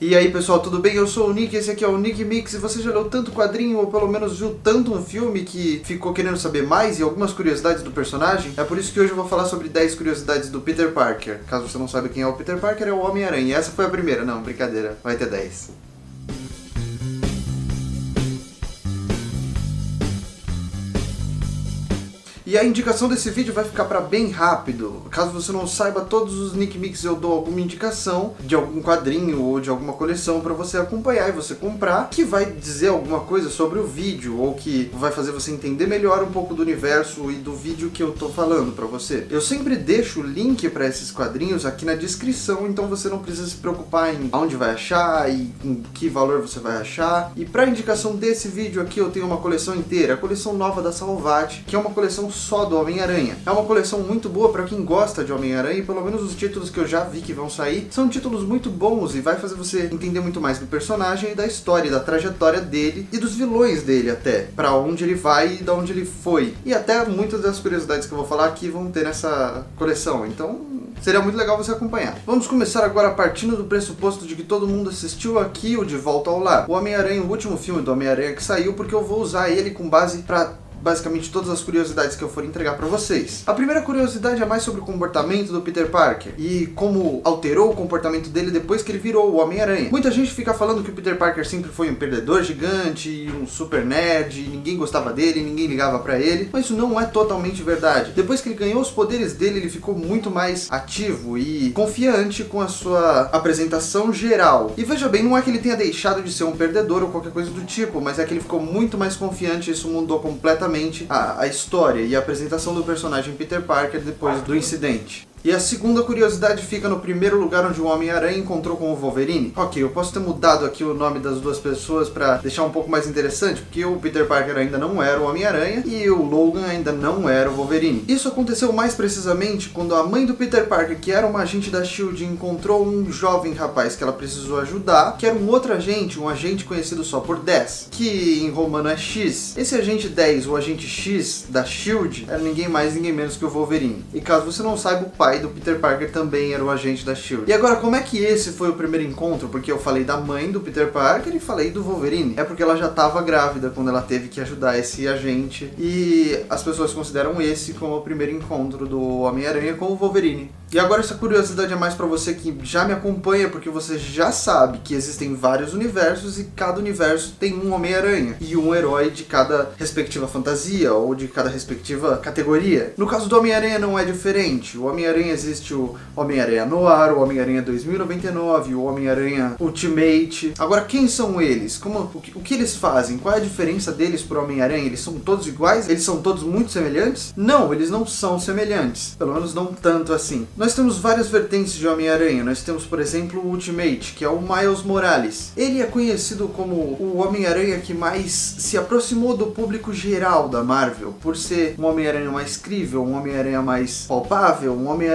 E aí pessoal, tudo bem? Eu sou o Nick, esse aqui é o Nick Mix. E você já leu tanto quadrinho, ou pelo menos viu tanto um filme que ficou querendo saber mais e algumas curiosidades do personagem? É por isso que hoje eu vou falar sobre 10 curiosidades do Peter Parker. Caso você não saiba quem é o Peter Parker, é o Homem-Aranha. E essa foi a primeira, não, brincadeira, vai ter 10. E a indicação desse vídeo vai ficar para bem rápido. Caso você não saiba, todos os Nick Mix eu dou alguma indicação de algum quadrinho ou de alguma coleção para você acompanhar e você comprar, que vai dizer alguma coisa sobre o vídeo ou que vai fazer você entender melhor um pouco do universo e do vídeo que eu tô falando para você. Eu sempre deixo o link para esses quadrinhos aqui na descrição, então você não precisa se preocupar em onde vai achar e em que valor você vai achar. E para indicação desse vídeo aqui eu tenho uma coleção inteira, a coleção nova da Salvat, que é uma coleção só do Homem-Aranha. É uma coleção muito boa para quem gosta de Homem-Aranha, e pelo menos os títulos que eu já vi que vão sair são títulos muito bons e vai fazer você entender muito mais do personagem e da história, da trajetória dele e dos vilões dele até, para onde ele vai e de onde ele foi. E até muitas das curiosidades que eu vou falar aqui vão ter nessa coleção, então seria muito legal você acompanhar. Vamos começar agora partindo do pressuposto de que todo mundo assistiu aqui o De Volta ao Lar, o Homem-Aranha, o último filme do Homem-Aranha que saiu, porque eu vou usar ele com base para basicamente todas as curiosidades que eu for entregar para vocês. A primeira curiosidade é mais sobre o comportamento do Peter Parker e como alterou o comportamento dele depois que ele virou o Homem-Aranha. Muita gente fica falando que o Peter Parker sempre foi um perdedor gigante e um super nerd, e ninguém gostava dele, ninguém ligava para ele, mas isso não é totalmente verdade. Depois que ele ganhou os poderes dele, ele ficou muito mais ativo e confiante com a sua apresentação geral. E veja bem, não é que ele tenha deixado de ser um perdedor ou qualquer coisa do tipo, mas é que ele ficou muito mais confiante e isso mudou completamente a história e a apresentação do personagem Peter Parker depois do incidente. E a segunda curiosidade fica no primeiro lugar onde o Homem-Aranha encontrou com o Wolverine. Ok, eu posso ter mudado aqui o nome das duas pessoas para deixar um pouco mais interessante, porque o Peter Parker ainda não era o Homem-Aranha e o Logan ainda não era o Wolverine. Isso aconteceu mais precisamente quando a mãe do Peter Parker, que era uma agente da S.H.I.E.L.D., encontrou um jovem rapaz que ela precisou ajudar, que era um outro agente, um agente conhecido só por 10, que em romano é X. Esse agente 10, o agente X da S.H.I.E.L.D., era ninguém mais, ninguém menos que o Wolverine. E caso você não saiba, o pai do Peter Parker também era o agente da S.H.I.E.L.D. E agora, como é que esse foi o primeiro encontro? Porque eu falei da mãe do Peter Parker e falei do Wolverine. É porque ela já estava grávida quando ela teve que ajudar esse agente, e as pessoas consideram esse como o primeiro encontro do Homem-Aranha com o Wolverine. E agora essa curiosidade é mais pra você que já me acompanha, porque você já sabe que existem vários universos e cada universo tem um Homem-Aranha e um herói de cada respectiva fantasia ou de cada respectiva categoria. No caso do Homem-Aranha não é diferente. O Homem-Aranha existe o Homem-Aranha Noir, o Homem-Aranha 2099, o Homem-Aranha Ultimate. Agora, quem são eles? O que eles fazem? Qual é a diferença deles pro Homem-Aranha? Eles são todos iguais? Eles são todos muito semelhantes? Não, eles não são semelhantes. Pelo menos não tanto assim. Nós temos várias vertentes de Homem-Aranha. Nós temos, por exemplo, o Ultimate, que é o Miles Morales. Ele é conhecido como o Homem-Aranha que mais se aproximou do público geral da Marvel, por ser um Homem-Aranha mais crível, um Homem-Aranha mais palpável, um Homem-Aranha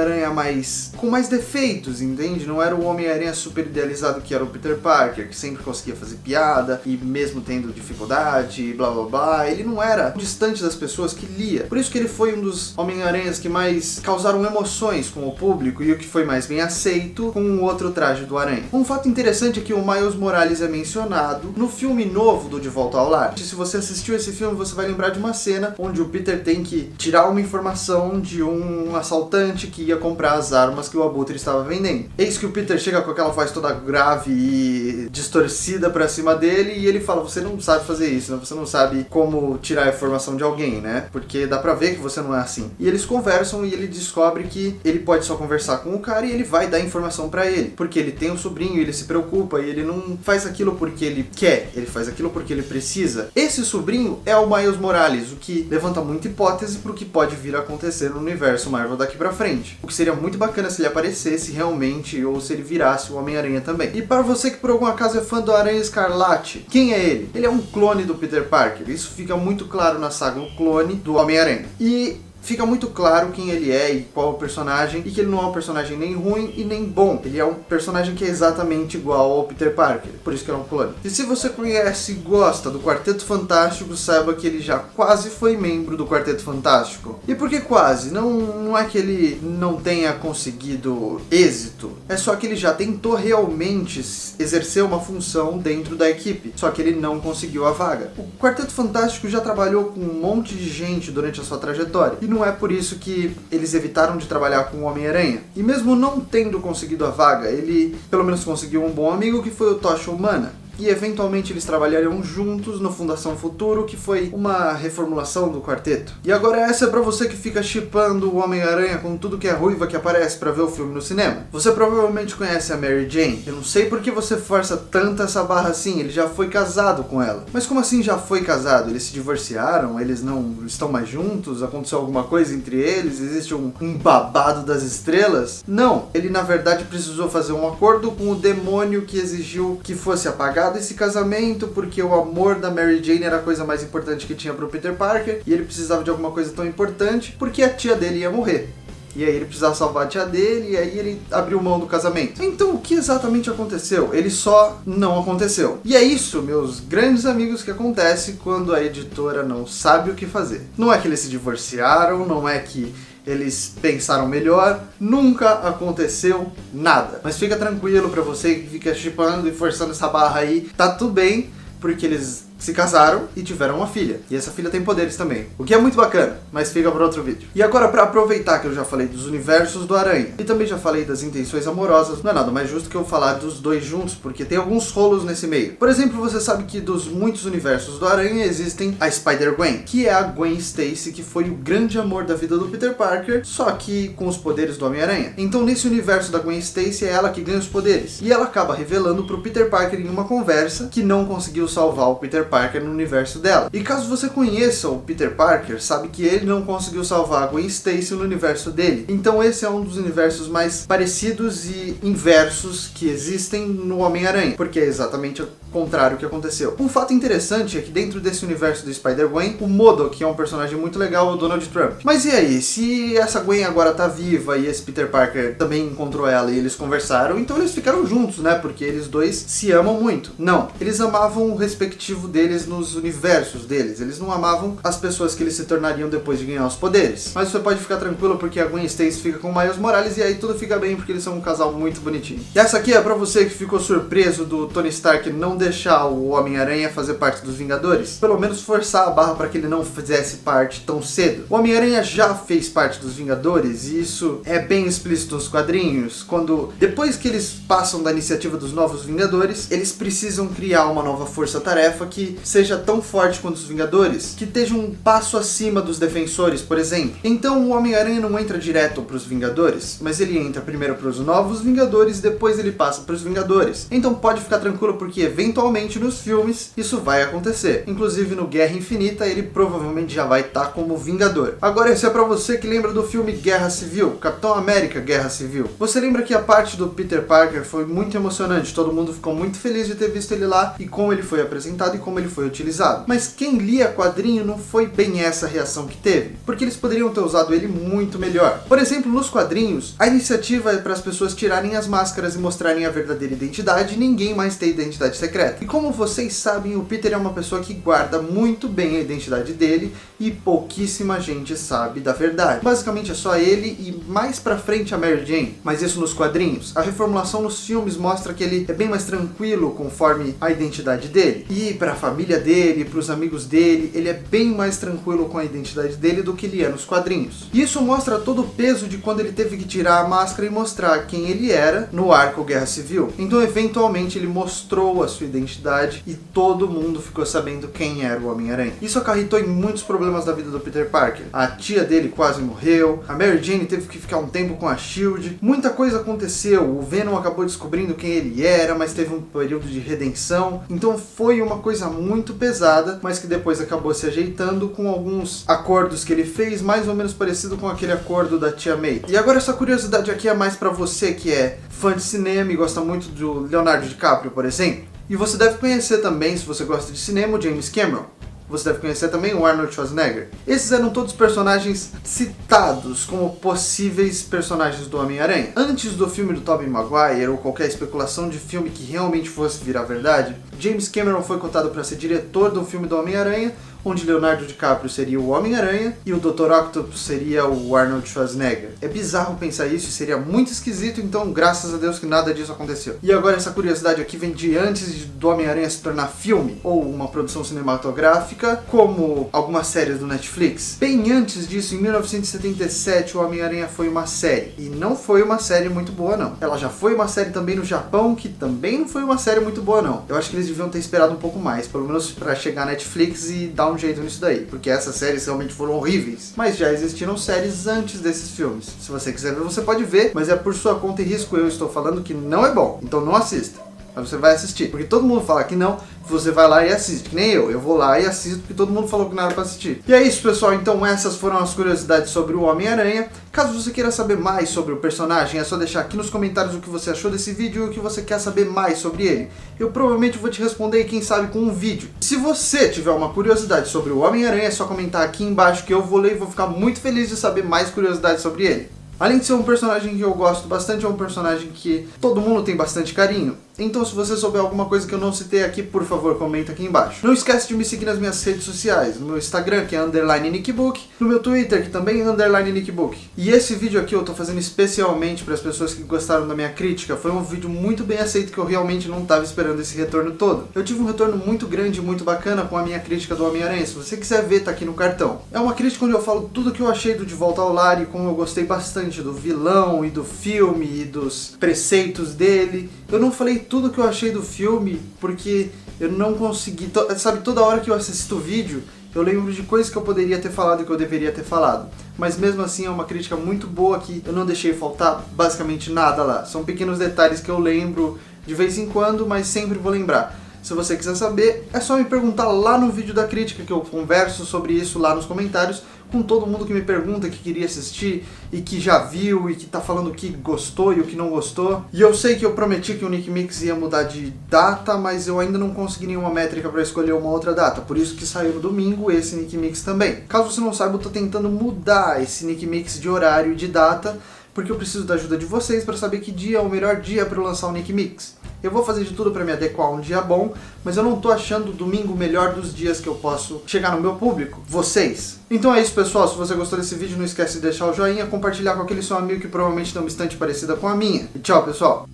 com mais defeitos, entende? Não era o Homem-Aranha super idealizado que era o Peter Parker, que sempre conseguia fazer piada, e mesmo tendo dificuldade, e blá blá blá, ele não era distante das pessoas que lia. Por isso que ele foi um dos Homem-Aranhas que mais causaram emoções com o público e o que foi mais bem aceito com o outro traje do Aranha. Um fato interessante é que o Miles Morales é mencionado no filme novo do De Volta ao Lar. Se você assistiu esse filme, você vai lembrar de uma cena onde o Peter tem que tirar uma informação de um assaltante que ia comprar as armas que o Abutre estava vendendo. Eis que o Peter chega com aquela voz toda grave e distorcida pra cima dele e ele fala: você não sabe fazer isso, né? Você não sabe como tirar a informação de alguém, né? Porque dá pra ver que você não é assim. E eles conversam e ele descobre que ele pode só conversar com o cara e ele vai dar informação pra ele, porque ele tem um sobrinho, ele se preocupa e ele não faz aquilo porque ele quer, ele faz aquilo porque ele precisa. Esse sobrinho é o Miles Morales, o que levanta muita hipótese pro que pode vir a acontecer no universo Marvel daqui pra frente. O que seria muito bacana se ele aparecesse realmente, ou se ele virasse o Homem-Aranha também. E para você que por algum acaso é fã do Aranha Escarlate, quem é ele? Ele é um clone do Peter Parker, isso fica muito claro na saga O Clone do Homem-Aranha. E fica muito claro quem ele é e qual é o personagem, e que ele não é um personagem nem ruim e nem bom. Ele é um personagem que é exatamente igual ao Peter Parker, por isso que ele é um clone. E se você conhece e gosta do Quarteto Fantástico, saiba que ele já quase foi membro do Quarteto Fantástico. E por que quase? Não é que ele não tenha conseguido êxito, é só que ele já tentou realmente exercer uma função dentro da equipe, só que ele não conseguiu a vaga. O Quarteto Fantástico já trabalhou com um monte de gente durante a sua trajetória, e não é por isso que eles evitaram de trabalhar com o Homem-Aranha. E mesmo não tendo conseguido a vaga, ele pelo menos conseguiu um bom amigo, que foi o Tocha Humana. E eventualmente eles trabalhariam juntos no Fundação Futuro, que foi uma reformulação do quarteto. E agora essa é pra você que fica shippando o Homem-Aranha com tudo que é ruiva que aparece pra ver o filme no cinema. Você provavelmente conhece a Mary Jane. Eu não sei por que você força tanto essa barra assim, ele já foi casado com ela. Mas como assim já foi casado? Eles se divorciaram? Eles não estão mais juntos? Aconteceu alguma coisa entre eles? Existe um babado das estrelas? Não, ele na verdade precisou fazer um acordo com o demônio que exigiu que fosse apagado esse casamento, porque o amor da Mary Jane era a coisa mais importante que tinha pro Peter Parker, e ele precisava de alguma coisa tão importante porque a tia dele ia morrer. E aí ele precisava salvar a tia dele, e aí ele abriu mão do casamento. Então o que exatamente aconteceu? Ele só não aconteceu. E é isso, meus grandes amigos, que acontece quando a editora não sabe o que fazer. Não é que eles se divorciaram, não é que eles pensaram melhor, nunca aconteceu nada. Mas fica tranquilo, pra você que fica shippando e forçando essa barra aí, tá tudo bem, porque eles se casaram e tiveram uma filha. E essa filha tem poderes também, o que é muito bacana, mas fica para outro vídeo. E agora, para aproveitar que eu já falei dos universos do Aranha e também já falei das intenções amorosas, não é nada mais justo que eu falar dos dois juntos, porque tem alguns rolos nesse meio. Por exemplo, você sabe que dos muitos universos do Aranha existem a Spider-Gwen, que é a Gwen Stacy, que foi o grande amor da vida do Peter Parker, só que com os poderes do Homem-Aranha. Então nesse universo da Gwen Stacy é ela que ganha os poderes, e ela acaba revelando pro Peter Parker em uma conversa que não conseguiu salvar o Peter Parker no universo dela. E caso você conheça o Peter Parker, sabe que ele não conseguiu salvar a Gwen Stacy no universo dele. Então esse é um dos universos mais parecidos e inversos que existem no Homem-Aranha, porque é exatamente o contrário que aconteceu. Um fato interessante é que dentro desse universo do Spider-Gwen, o MODOK, que é um personagem muito legal, é o Donald Trump. Mas e aí, se essa Gwen agora tá viva e esse Peter Parker também encontrou ela e eles conversaram, então eles ficaram juntos, né? Porque eles dois se amam muito. Não, eles amavam o respectivo deles nos universos deles. Eles não amavam as pessoas que eles se tornariam depois de ganhar os poderes. Mas você pode ficar tranquilo porque a Gwen Stacy fica com o Miles Morales e aí tudo fica bem porque eles são um casal muito bonitinho. E essa aqui é pra você que ficou surpreso do Tony Stark não deixar o Homem-Aranha fazer parte dos Vingadores. Pelo menos forçar a barra para que ele não fizesse parte tão cedo. O Homem-Aranha já fez parte dos Vingadores e isso é bem explícito nos quadrinhos, quando depois que eles passam da iniciativa dos Novos Vingadores, eles precisam criar uma nova força-tarefa que seja tão forte quanto os Vingadores, que esteja um passo acima dos Defensores, por exemplo. Então o Homem-Aranha não entra direto para os Vingadores, mas ele entra primeiro para os Novos Vingadores e depois ele passa para os Vingadores. Então pode ficar tranquilo porque eventualmente nos filmes isso vai acontecer. Inclusive no Guerra Infinita ele provavelmente já vai estar como Vingador. Agora esse é para você que lembra do filme Guerra Civil, Capitão América Guerra Civil. Você lembra que a parte do Peter Parker foi muito emocionante, todo mundo ficou muito feliz de ter visto ele lá e como ele foi apresentado e como ele foi utilizado. Mas quem lia quadrinho não foi bem essa reação que teve, porque eles poderiam ter usado ele muito melhor. Por exemplo, nos quadrinhos, a iniciativa é para as pessoas tirarem as máscaras e mostrarem a verdadeira identidade e ninguém mais ter identidade secreta. E como vocês sabem, o Peter é uma pessoa que guarda muito bem a identidade dele e pouquíssima gente sabe da verdade. Basicamente é só ele e mais pra frente a Mary Jane. Mas isso nos quadrinhos. A reformulação nos filmes mostra que ele é bem mais tranquilo conforme a identidade dele. E pra família dele, pros amigos dele, ele é bem mais tranquilo com a identidade dele do que ele é nos quadrinhos. E isso mostra todo o peso de quando ele teve que tirar a máscara e mostrar quem ele era no arco Guerra Civil. Então eventualmente ele mostrou a sua identidade e todo mundo ficou sabendo quem era o Homem-Aranha. Isso acarretou em muitos problemas da vida do Peter Parker. A tia dele quase morreu, a Mary Jane teve que ficar um tempo com a SHIELD, muita coisa aconteceu, o Venom acabou descobrindo quem ele era, mas teve um período de redenção, então foi uma coisa muito pesada, mas que depois acabou se ajeitando com alguns acordos que ele fez, mais ou menos parecido com aquele acordo da tia May. E agora essa curiosidade aqui é mais pra você que é fã de cinema e gosta muito do Leonardo DiCaprio, por exemplo. E você deve conhecer também, se você gosta de cinema, o James Cameron. você deve conhecer também o Arnold Schwarzenegger. Esses eram todos personagens citados como possíveis personagens do Homem-Aranha. Antes do filme do Tobey Maguire, ou qualquer especulação de filme que realmente fosse virar verdade, James Cameron foi cotado para ser diretor do filme do Homem-Aranha, onde Leonardo DiCaprio seria o Homem-Aranha e o Dr. Octopus seria o Arnold Schwarzenegger. É bizarro pensar isso e seria muito esquisito, então graças a Deus que nada disso aconteceu. E agora essa curiosidade aqui vem de antes do Homem-Aranha se tornar filme ou uma produção cinematográfica, como algumas séries do Netflix. Bem antes disso, em 1977, o Homem-Aranha foi uma série. E não foi uma série muito boa, não. Ela já foi uma série também no Japão, que também não foi uma série muito boa, não. Eu acho que eles deviam ter esperado um pouco mais, pelo menos pra chegar na Netflix e dar um jeito nisso daí, porque essas séries realmente foram horríveis. Mas já existiram séries antes desses filmes. Se você quiser ver, você pode ver, mas é por sua conta e risco. Eu estou falando que não é bom, então não assista. Mas você vai assistir, porque todo mundo fala que não, você vai lá e assiste, que nem eu vou lá e assisto porque todo mundo falou que não era pra assistir. E é isso, pessoal, então essas foram as curiosidades sobre o Homem-Aranha. Caso você queira saber mais sobre o personagem, é só deixar aqui nos comentários o que você achou desse vídeo e o que você quer saber mais sobre ele. Eu provavelmente vou te responder, quem sabe, com um vídeo. Se você tiver uma curiosidade sobre o Homem-Aranha, é só comentar aqui embaixo que eu vou ler e vou ficar muito feliz de saber mais curiosidades sobre ele. Além de ser um personagem que eu gosto bastante, é um personagem que todo mundo tem bastante carinho. Então se você souber alguma coisa que eu não citei aqui, por favor, comenta aqui embaixo. Não esquece de me seguir nas minhas redes sociais, no meu Instagram, que é _NickBook, no meu Twitter, que também é _NickBook. E esse vídeo aqui eu tô fazendo especialmente para as pessoas que gostaram da minha crítica. Foi um vídeo muito bem aceito que eu realmente não estava esperando esse retorno todo. Eu tive um retorno muito grande e muito bacana com a minha crítica do Homem-Aranha. Se você quiser ver, tá aqui no cartão. É uma crítica onde eu falo tudo o que eu achei do De Volta ao Lar e como eu gostei bastante do vilão e do filme e dos preceitos dele. Eu não falei tudo o que eu achei do filme porque eu não consegui... Sabe, toda hora que eu assisto o vídeo, eu lembro de coisas que eu poderia ter falado e que eu deveria ter falado. Mas mesmo assim é uma crítica muito boa que eu não deixei faltar basicamente nada lá. São pequenos detalhes que eu lembro de vez em quando, mas sempre vou lembrar. Se você quiser saber, é só me perguntar lá no vídeo da crítica, que eu converso sobre isso lá nos comentários com todo mundo que me pergunta, que queria assistir e que já viu e que tá falando o que gostou e o que não gostou. E eu sei que eu prometi que o Nick Mix ia mudar de data, mas eu ainda não consegui nenhuma métrica para escolher uma outra data, por isso que saiu no domingo esse Nick Mix também. Caso você não saiba, eu tô tentando mudar esse Nick Mix de horário e de data, porque eu preciso da ajuda de vocês para saber que dia é o melhor dia para eu lançar o Nick Mix. Eu vou fazer de tudo para me adequar a um dia bom, mas eu não tô achando o domingo o melhor dos dias que eu posso chegar no meu público, vocês. Então é isso, pessoal. Se você gostou desse vídeo, não esquece de deixar o joinha, compartilhar com aquele seu amigo que provavelmente tem uma estante parecida com a minha. E tchau, pessoal!